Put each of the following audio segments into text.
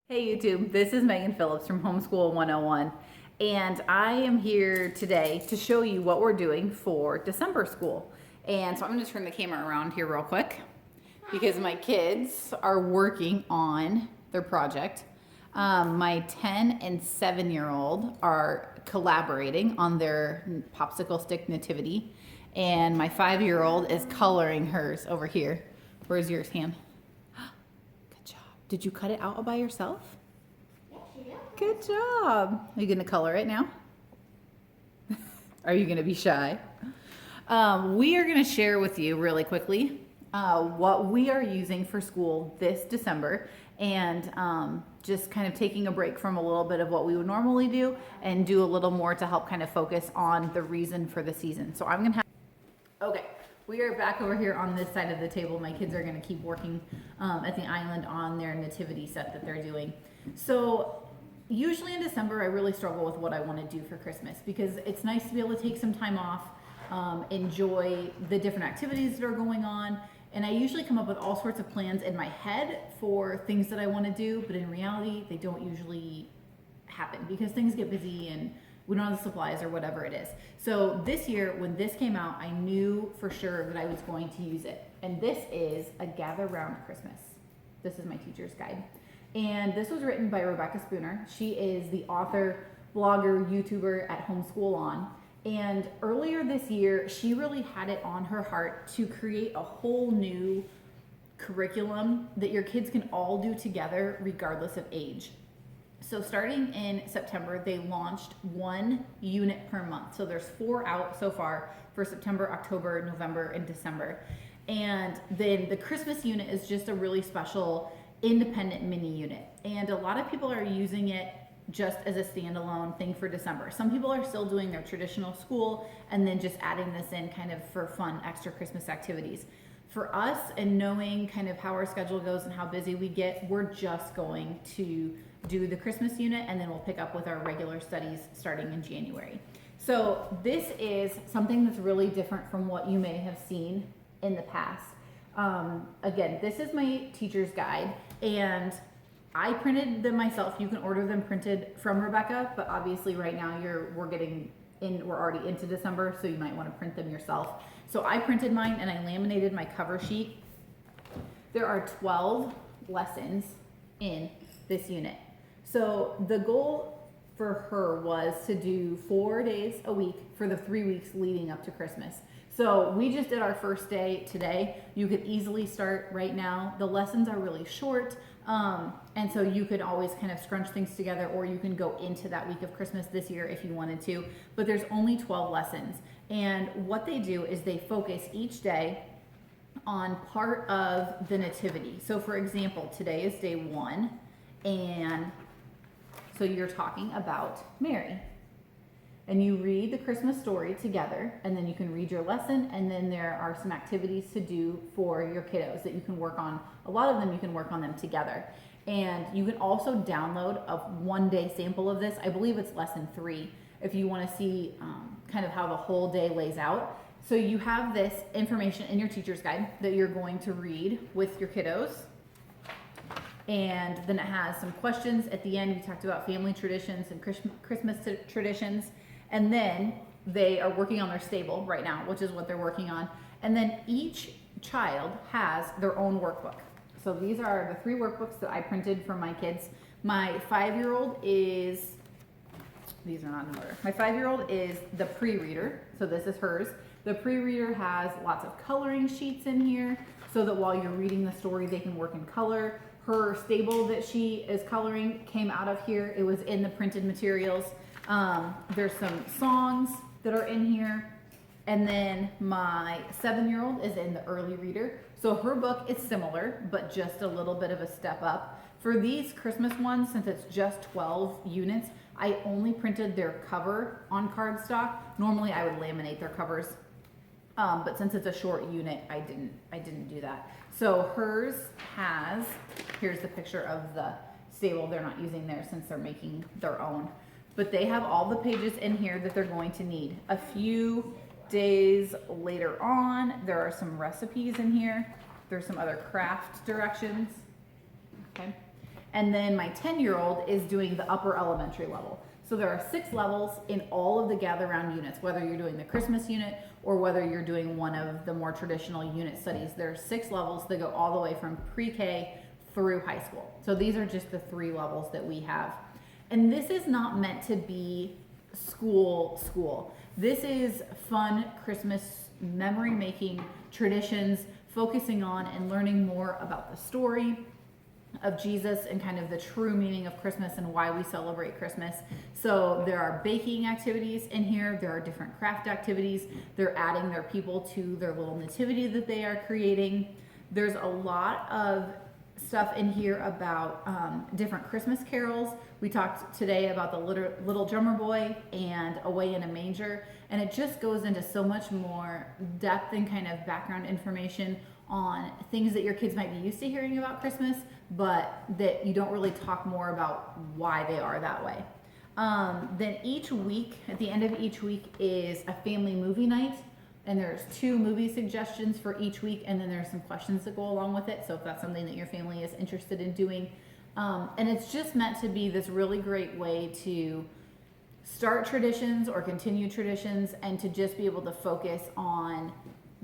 Hey YouTube, this is Megan Phillips from Homeschool 101, and I am here today to show you what we're doing for December school. And so I'm going to turn the camera around here real quick because my kids are working on their project. My 10 and 7-year-old are collaborating on their popsicle stick nativity, and my 5-year-old is coloring hers over here. Where's yours, Han? Did you cut it out by yourself? Good job. Are you going to color it now? Are you going to be shy? We are going to share with you really quickly what we are using for school this December, and just kind of taking a break from a little bit of what we would normally do and do a little more to help kind of focus on the reason for the season. So I'm going to have... Okay. We are back over here on this side of the table. My kids are going to keep working at the island on their nativity set that they're doing. So usually in December, I really struggle with what I want to do for Christmas because it's nice to be able to take some time off, enjoy the different activities that are going on. And I usually come up with all sorts of plans in my head for things that I want to do, but in reality, they don't usually happen because things get busy and we don't have the supplies or whatever it is. So this year, when this came out, I knew for sure that I was going to use it. And this is a Gather Round Christmas. This is my teacher's guide. And this was written by Rebecca Spooner. She is the author, blogger, YouTuber at Homeschool On. And earlier this year, she really had it on her heart to create a whole new curriculum that your kids can all do together regardless of age. So starting in September, they launched 1 unit per month. So there's 4 out so far for September, October, November, and December. And then the Christmas unit is just a really special independent mini unit. And a lot of people are using it just as a standalone thing for December. Some people are still doing their traditional school and then just adding this in kind of for fun, extra Christmas activities. For us, and knowing kind of how our schedule goes and how busy we get, we're just going to do the Christmas unit, and then we'll pick up with our regular studies starting in January. So this is something that's really different from what you may have seen in the past. Again, this is my teacher's guide, and I printed them myself. You can order them printed from Rebecca, but obviously right now we're already into December, so you might want to print them yourself. So I printed mine and I laminated my cover sheet. There are 12 lessons in this unit. So the goal for her was to do 4 days a week for the 3 weeks leading up to Christmas. So we just did our first day today. You could easily start right now. The lessons are really short. And so you could always kind of scrunch things together, or you can go into that week of Christmas this year if you wanted to, but there's only 12 lessons. And what they do is they focus each day on part of the nativity. So for example, today is day 1, and so you're talking about Mary. And you read the Christmas story together, and then you can read your lesson, and then there are some activities to do for your kiddos that you can work on. A lot of them you can work on them together. And you can also download a 1-day sample of this. I believe it's lesson 3 if you want to see kind of how the whole day lays out. So you have this information in your teacher's guide that you're going to read with your kiddos. And then it has some questions at the end. We talked about family traditions and Christmas traditions. And then they are working on their stable right now, which is what they're working on. And then each child has their own workbook. So these are the 3 workbooks that I printed for my kids. My 5-year-old is, these are not in order. My 5-year-old is the pre-reader. So this is hers. The pre-reader has lots of coloring sheets in here so that while you're reading the story, they can work in color. Her stable that she is coloring came out of here. It was in the printed materials. There's some songs that are in here. And then my 7-year-old is in the early reader. So her book is similar, but just a little bit of a step up. For these Christmas ones, since it's just 12 units, I only printed their cover on cardstock. Normally I would laminate their covers. But since it's a short unit, I didn't do that. So hers has, here's the picture of the stable. They're not using theirs since they're making their own. But they have all the pages in here that they're going to need. A few days later on, there are some recipes in here. There's some other craft directions. Okay. And then my 10-year-old is doing the upper elementary level. So there are 6 levels in all of the gather round units, whether you're doing the Christmas unit or whether you're doing one of the more traditional unit studies. There are 6 levels that go all the way from pre-K through high school. So these are just the 3 levels that we have. And this is not meant to be school. This is fun Christmas memory making traditions, focusing on and learning more about the story of Jesus and kind of the true meaning of Christmas and why we celebrate Christmas. So there are baking activities in here. There are different craft activities. They're adding their people to their little nativity that they are creating. There's a lot of stuff in here about different Christmas carols. We talked today about the little drummer boy and Away in a Manger, and it just goes into so much more depth and kind of background information on things that your kids might be used to hearing about Christmas, but that you don't really talk more about why they are that way. Then each week, at the end of each week, is a family movie night, and there's 2 movie suggestions for each week, and then there's some questions that go along with it. So if that's something that your family is interested in doing, and it's just meant to be this really great way to start traditions or continue traditions, and to just be able to focus on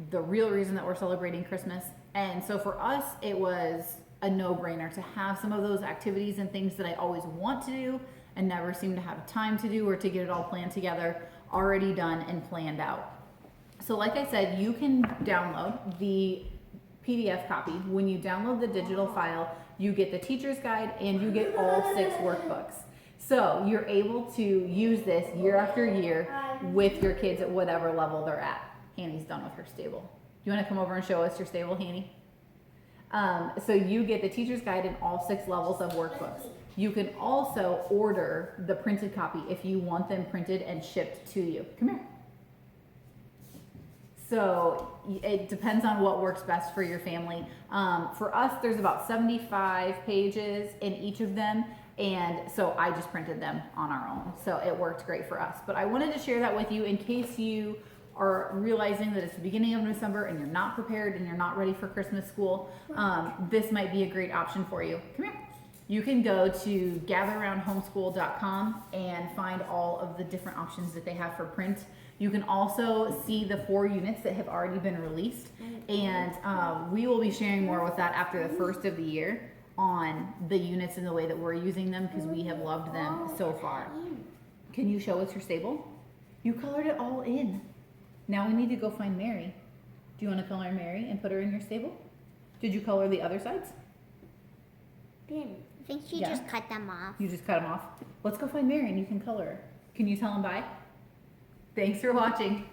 the real reason that we're celebrating Christmas. And so for us, it was a no-brainer to have some of those activities and things that I always want to do and never seem to have time to do or to get it all planned together, already done and planned out. So like I said, you can download the PDF copy. When you download the digital file, you get the teacher's guide and you get all 6 workbooks. So you're able to use this year after year with your kids at whatever level they're at. Hanny's done with her stable. Do you want to come over and show us your stable, Hanny? So you get the teacher's guide in all 6 levels of workbooks. You can also order the printed copy if you want them printed and shipped to you. Come here. So it depends on what works best for your family. For us, there's about 75 pages in each of them. And so I just printed them on our own. So it worked great for us. But I wanted to share that with you in case you are realizing that it's the beginning of December and you're not prepared and you're not ready for Christmas school. This might be a great option for you. Come here. You can go to gatheraroundhomeschool.com and find all of the different options that they have for print. You can also see the 4 units that have already been released, and we will be sharing more with that after the first of the year on the units and the way that we're using them, because we have loved them so far. Can you show us your stable? You colored it all in. Now we need to go find Mary. Do you want to color Mary and put her in your stable? Did you color the other sides? I think she just cut them off. You just cut them off? Let's go find Mary and you can color her. Can you tell them bye? Thanks for watching.